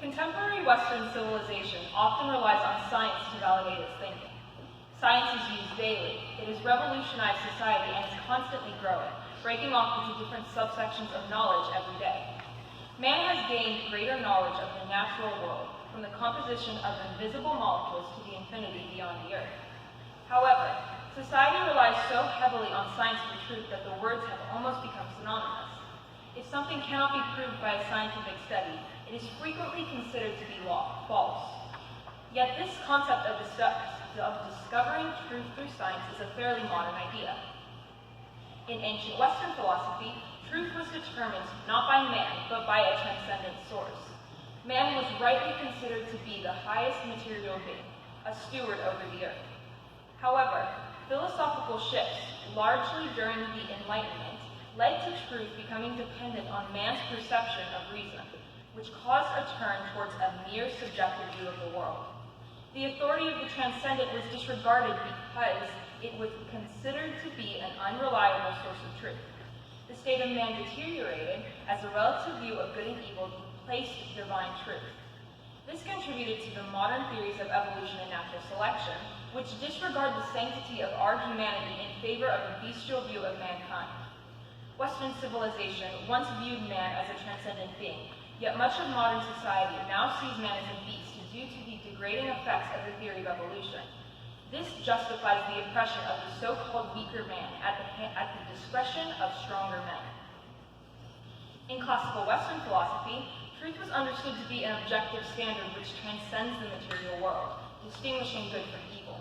Contemporary Western civilization often relies on science to validate its thinking. Science is used daily. It has revolutionized society and is constantly growing, breaking off into different subsections of knowledge every day. Man has gained greater knowledge of the natural world, from the composition of invisible molecules to the infinity beyond the earth. However, society relies so heavily on science for truth that the words have almost become synonymous. If something cannot be proved by a scientific study, it is frequently considered to be false. Yet this concept of discovering truth through science is a fairly modern idea. In ancient Western philosophy, truth was determined not by man, but by a transcendent source. Man was rightly considered to be the highest material being, a steward over the earth. However, philosophical shifts, largely during the Enlightenment, led to truth becoming dependent on man's perception of reason, which caused a turn towards a mere subjective view of the world. The authority of the transcendent was disregarded because it was considered to be an unreliable source of truth. The state of man deteriorated as a relative view of good and evil replaced divine truth. This contributed to the modern theories of evolution and natural selection, which disregard the sanctity of our humanity in favor of a bestial view of mankind. Western civilization once viewed man as a transcendent being, yet much of modern society now sees man as a beast due to the degrading effects of the theory of evolution. This justifies the oppression of the so-called weaker man at the discretion of stronger men. In classical Western philosophy, truth was understood to be an objective standard which transcends the material world, distinguishing good from evil.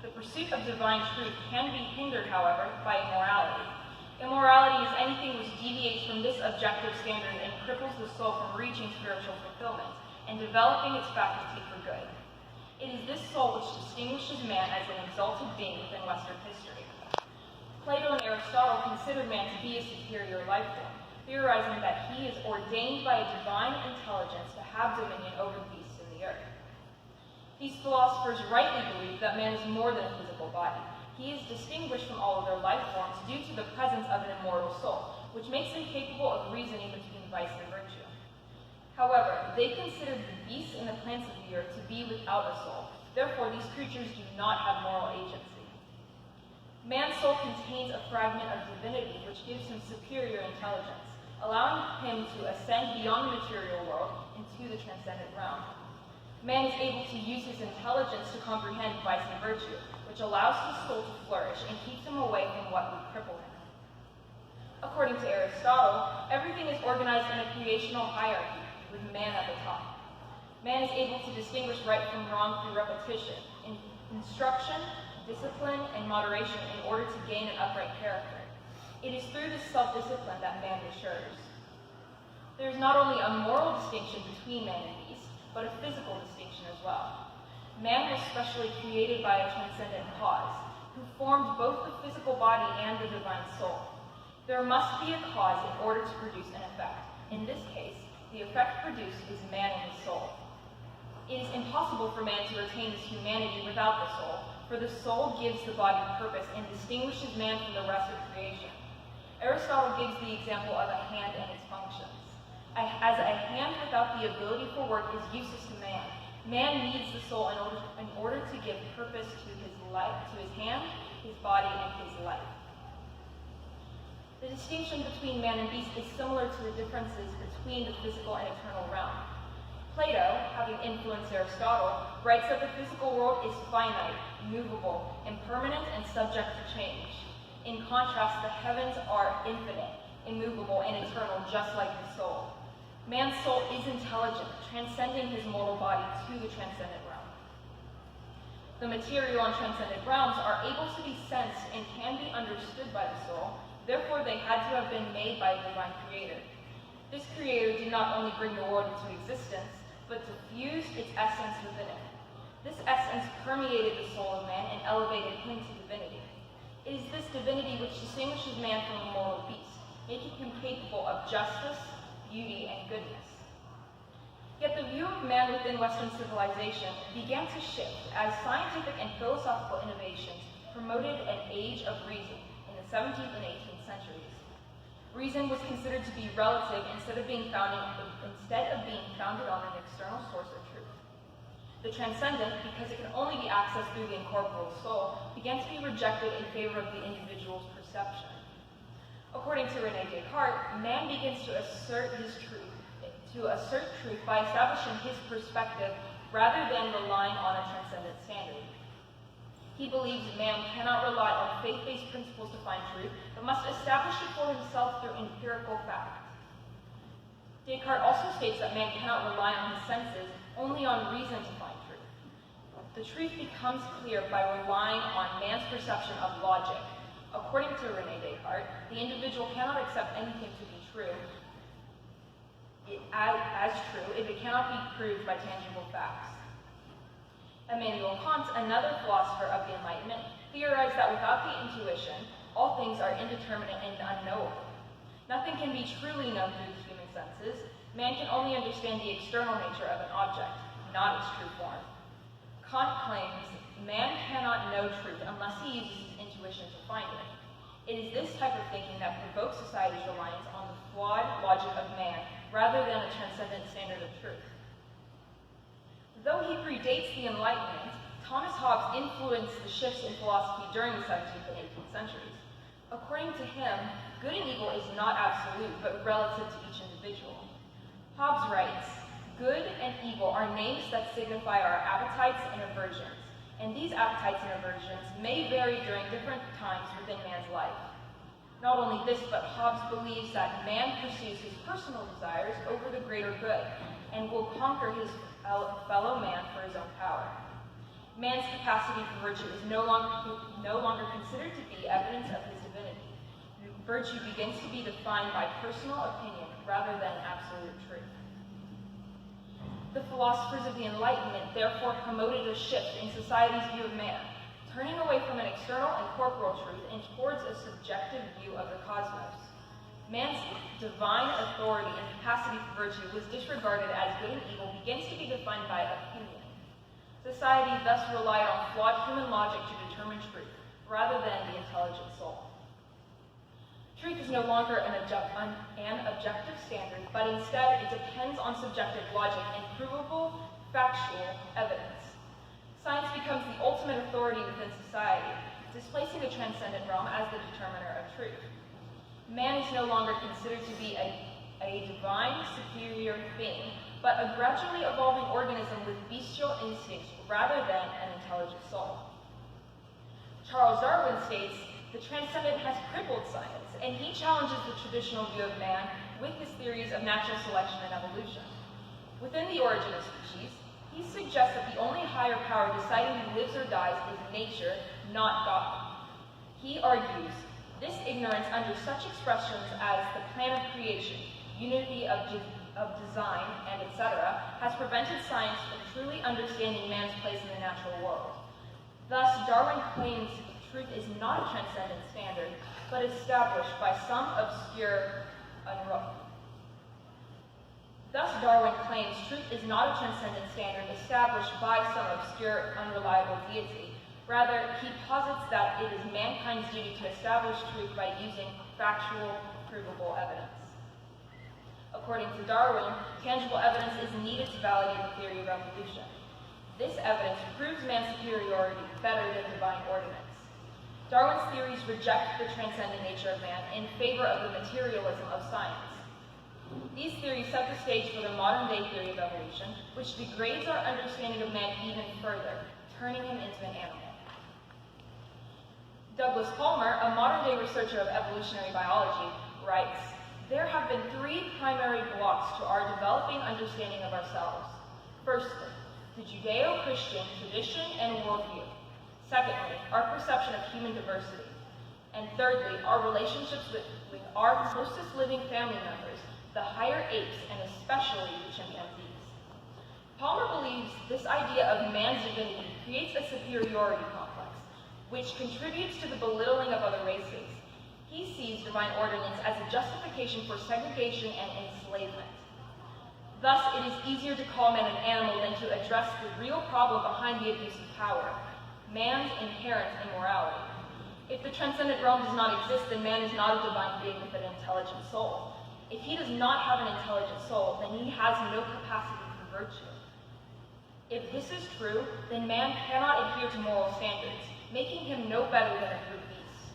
The pursuit of divine truth can be hindered, however, by immorality. Immorality is anything which deviates from this objective standard and cripples the soul from reaching spiritual fulfillment and developing its faculty for good. It is this soul which distinguishes man as an exalted being within Western history. Plato and Aristotle considered man to be a superior life form, theorizing that he is ordained by a divine intelligence to have dominion over the beasts in the earth. These philosophers rightly believe that man is more than a physical body. He is distinguished from all other life forms due to the presence of an immortal soul, which makes him capable of reasoning between vice and virtue. However, they considered the beasts and the plants of the earth to be without a soul. Therefore, these creatures do not have moral agency. Man's soul contains a fragment of divinity which gives him superior intelligence, allowing him to ascend beyond the material world into the transcendent realm. Man is able to use his intelligence to comprehend vice and virtue, which allows his soul to flourish and keeps him away from what would cripple him. According to Aristotle, everything is organized in a creational hierarchy, with man at the top. Man is able to distinguish right from wrong through repetition, instruction, discipline, and moderation in order to gain an upright character. It is through this self-discipline that man matures. There is not only a moral distinction between man and beast, but a physical distinction as well. Man was specially created by a transcendent cause, who formed both the physical body and the divine soul. There must be a cause in order to produce an effect. In this case, the effect produced is man and his soul. It is impossible for man to retain his humanity without the soul, for the soul gives the body purpose and distinguishes man from the rest of creation. Aristotle gives the example of a hand and its functions. As a hand without the ability for work is useless to man, man needs the soul in order to give purpose to his life, to his hand, his body, and his life. The distinction between man and beast is similar to the differences between the physical and eternal realm. Plato, having influenced Aristotle, writes that the physical world is finite, movable, impermanent, and subject to change. In contrast, the heavens are infinite, immovable, and eternal, just like the soul. Man's soul is intelligent, transcending his mortal body to the transcendent realm. The material and transcendent realms are able to be sensed and can be understood by the soul, therefore they had to have been made by a divine creator. This creator did not only bring the world into existence, but diffused its essence within it. This essence permeated the soul of man and elevated him to divinity. It is this divinity which distinguishes man from a mortal beast, making him capable of justice, beauty, and goodness. Yet the view of man within Western civilization began to shift as scientific and philosophical innovations promoted an age of reason in the 17th and 18th centuries. Reason was considered to be relative instead of being founded on an external The transcendent, because it can only be accessed through the incorporeal soul, began to be rejected in favor of the individual's perception. According to René Descartes, man begins to assert truth by establishing his perspective rather than relying on a transcendent standard. He believes man cannot rely on faith-based principles to find truth, but must establish it for himself through empirical fact. Descartes also states that man cannot rely on his senses, only on reason to find truth. The truth becomes clear by relying on man's perception of logic. According to René Descartes, the individual cannot accept anything to be true as true if it cannot be proved by tangible facts. Immanuel Kant, another philosopher of the Enlightenment, theorized that without the intuition, all things are indeterminate and unknowable. Nothing can be truly known through the human senses. Man can only understand the external nature of an object, not its true form. Kant claims man cannot know truth unless he uses his intuition to find it. It is this type of thinking that provokes society's reliance on the flawed logic of man rather than a transcendent standard of truth. Though he predates the Enlightenment, Thomas Hobbes influenced the shifts in philosophy during the 17th and 18th centuries. According to him, good and evil is not absolute, but relative to each individual. Hobbes writes, "Good and evil are names that signify our appetites and aversions, and these appetites and aversions may vary during different times within man's life." Not only this, but Hobbes believes that man pursues his personal desires over the greater good, and will conquer his fellow man for his own power. Man's capacity for virtue is no longer considered to be evidence of his divinity. Virtue begins to be defined by personal opinion rather than absolute truth. The philosophers of the Enlightenment therefore promoted a shift in society's view of man, turning away from an external and corporal truth and towards a subjective view of the cosmos. Man's divine authority and capacity for virtue was disregarded as good and evil begins to be defined by opinion. Society thus relied on flawed human logic to determine truth, rather than the intelligent soul. Truth is no longer an objective standard, but instead it depends on subjective logic and provable, factual evidence. Science becomes the ultimate authority within society, displacing the transcendent realm as the determiner of truth. Man is no longer considered to be a divine, superior being, but a gradually evolving organism with bestial instincts rather than an intelligent soul. Charles Darwin states, "The transcendent has crippled science," and he challenges the traditional view of man with his theories of natural selection and evolution. Within The Origin of Species, he suggests that the only higher power deciding who lives or dies is nature, not God. He argues, this ignorance under such expressions as the plan of creation, unity of design, and etc., has prevented science from truly understanding man's place in the natural world. Thus, Darwin claims truth is not a transcendent standard, but established by some obscure unreliable deity. Rather, he posits that it is mankind's duty to establish truth by using factual, provable evidence. According to Darwin, tangible evidence is needed to validate the theory of evolution. This evidence proves man's superiority better than divine ordinance. Darwin's theories reject the transcendent nature of man in favor of the materialism of science. These theories set the stage for the modern-day theory of evolution, which degrades our understanding of man even further, turning him into an animal. Douglas Palmer, a modern-day researcher of evolutionary biology, writes, "There have been three primary blocks to our developing understanding of ourselves. Firstly, the Judeo-Christian tradition and worldview. Secondly, our perception of human diversity. And thirdly, our relationships with our closest living family members, the higher apes, and especially the chimpanzees." Palmer believes this idea of man's divinity creates a superiority complex, which contributes to the belittling of other races. He sees divine ordinance as a justification for segregation and enslavement. Thus, it is easier to call man an animal than to address the real problem behind the abuse of power, man's inherent immorality. If the transcendent realm does not exist, then man is not a divine being with an intelligent soul. If he does not have an intelligent soul, then he has no capacity for virtue. If this is true, then man cannot adhere to moral standards, making him no better than a brute beast.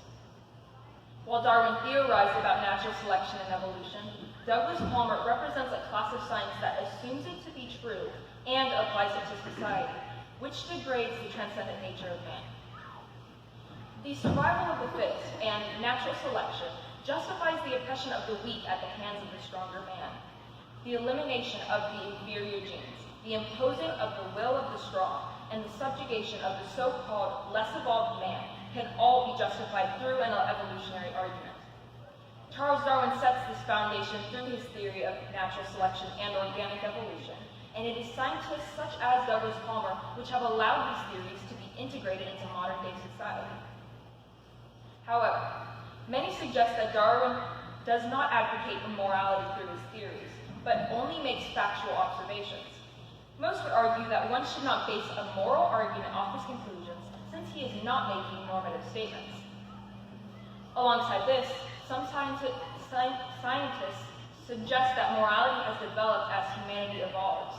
While Darwin theorized about natural selection and evolution, Douglas Palmer represents a class of science that assumes it to be true and applies it to society, which degrades the transcendent nature of man. The survival of the fittest and natural selection justifies the oppression of the weak at the hands of the stronger man, the elimination of the inferior genes, the imposing of the will of the strong, and the subjugation of the so-called less evolved man can all be justified through an evolutionary argument. Charles Darwin sets this foundation through his theory of natural selection and organic evolution, and it is scientists such as Douglas Palmer which have allowed these theories to be integrated into modern-day society. However, many suggest that Darwin does not advocate immorality through his theories, but only makes factual observations. Most would argue that one should not base a moral argument off his conclusions, since he is not making normative statements. Alongside this, some scientists suggest that morality has developed as humanity evolves.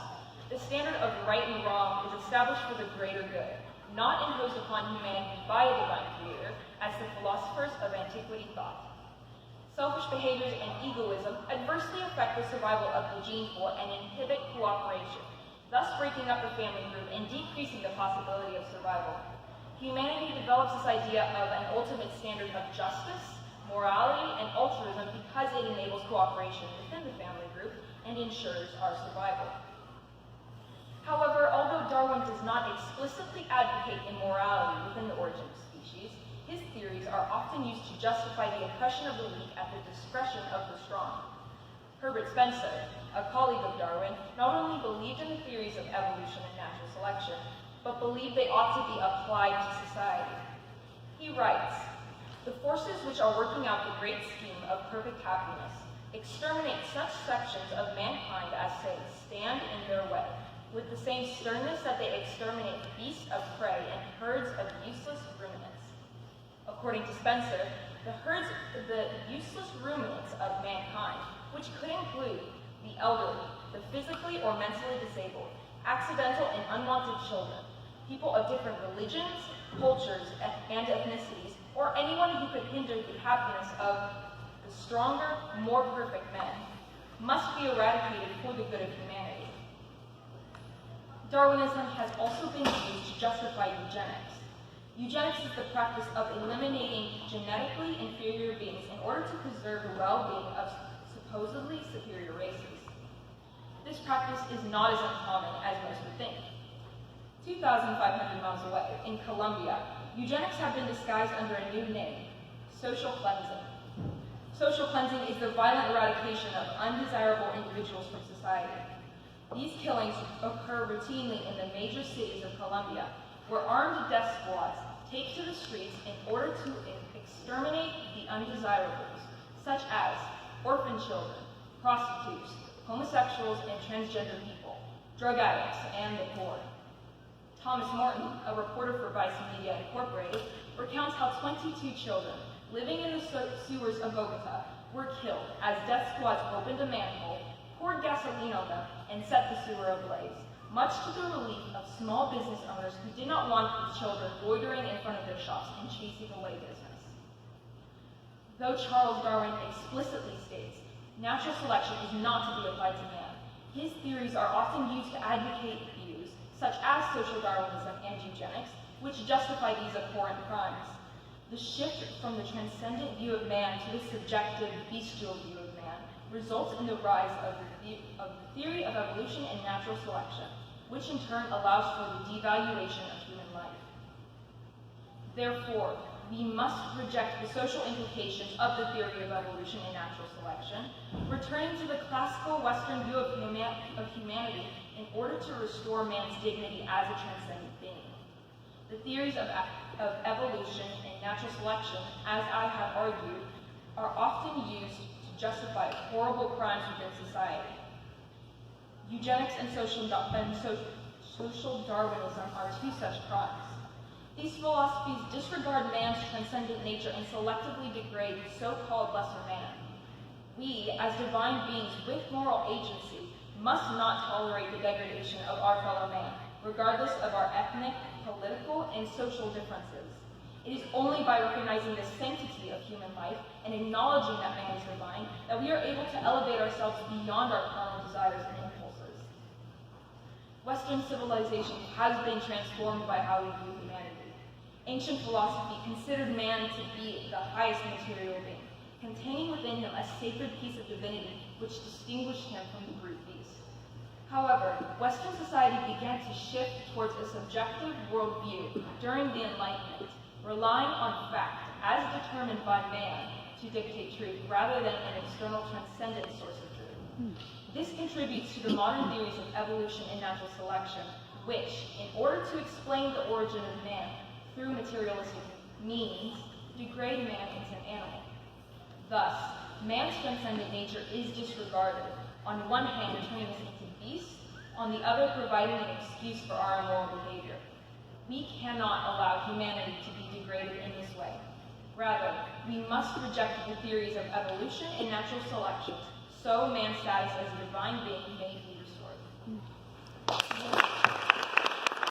The standard of right and wrong is established for the greater good, not imposed upon humanity by a divine creator, as the philosophers of antiquity thought. Selfish behaviors and egoism adversely affect the survival of the gene pool and inhibit cooperation, thus breaking up the family group and decreasing the possibility of survival. Humanity develops this idea of an ultimate standard of justice, morality, and altruism because it enables cooperation within the family group and ensures our survival. However, although Darwin does not explicitly advocate immorality within the origin of species, his theories are often used to justify the oppression of the weak at the discretion of the strong. Herbert Spencer, a colleague of Darwin, not only believed in the theories of evolution and natural selection, but believed they ought to be applied to society. He writes, "The forces which are working out the great scheme of perfect happiness exterminate such sections of mankind as stand in their way, with the same sternness that they exterminate beasts of prey and herds of useless ruminants." According to Spencer, the useless ruminants of mankind, which could include the elderly, the physically or mentally disabled, accidental and unwanted children, people of different religions, cultures, and ethnicities, or anyone who could hinder the happiness of the stronger, more perfect men, must be eradicated for the good of humanity. Darwinism has also been used to justify eugenics. Eugenics is the practice of eliminating genetically inferior beings in order to preserve the well-being of supposedly superior races. This practice is not as uncommon as most would think. 2,500 miles away, in Colombia, eugenics have been disguised under a new name, social cleansing. Social cleansing is the violent eradication of undesirable individuals from society. These killings occur routinely in the major cities of Colombia, where armed death squads take to the streets in order to exterminate the undesirables, such as orphan children, prostitutes, homosexuals and transgender people, drug addicts, and the poor. Thomas Morton, a reporter for Vice Media Incorporated, recounts how 22 children living in the sewers of Bogota were killed as death squads opened a manhole, poured gasoline on them, and set the sewer ablaze, much to the relief of small business owners who did not want the children loitering in front of their shops and chasing away business. Though Charles Darwin explicitly states natural selection is not to be applied to man, his theories are often used to advocate views such as social Darwinism and eugenics, which justify these abhorrent crimes. The shift from the transcendent view of man to the subjective, bestial view of man results in the rise of the theory of evolution and natural selection, which in turn allows for the devaluation of human life. Therefore, we must reject the social implications of the theory of evolution and natural selection, returning to the classical Western view of humanity in order to restore man's dignity as a transcendent being. The theories of evolution and natural selection, as I have argued, are often used to justify horrible crimes within society. Eugenics and social Darwinism are two such crimes. These philosophies disregard man's transcendent nature and selectively degrade the so-called lesser man. We, as divine beings with moral agency, must not tolerate the degradation of our fellow man, regardless of our ethnic, political, and social differences. It is only by recognizing the sanctity of human life and acknowledging that man is divine that we are able to elevate ourselves beyond our carnal desires and impulses. Western civilization has been transformed by how we view humanity. Ancient philosophy considered man to be the highest material being, containing within him a sacred piece of divinity which distinguished him from the brute beast. However, Western society began to shift towards a subjective worldview during the Enlightenment, relying on fact as determined by man to dictate truth rather than an external transcendent source of truth. This contributes to the modern theories of evolution and natural selection, which, in order to explain the origin of man through materialistic means, degrade man into an animal. Thus, man's transcendent nature is disregarded, on one hand turning us into beasts, on the other providing an excuse for our immoral behavior. We cannot allow humanity to be degraded in this way. Rather, we must reject the theories of evolution and natural selection, so man's status as a divine being may be restored.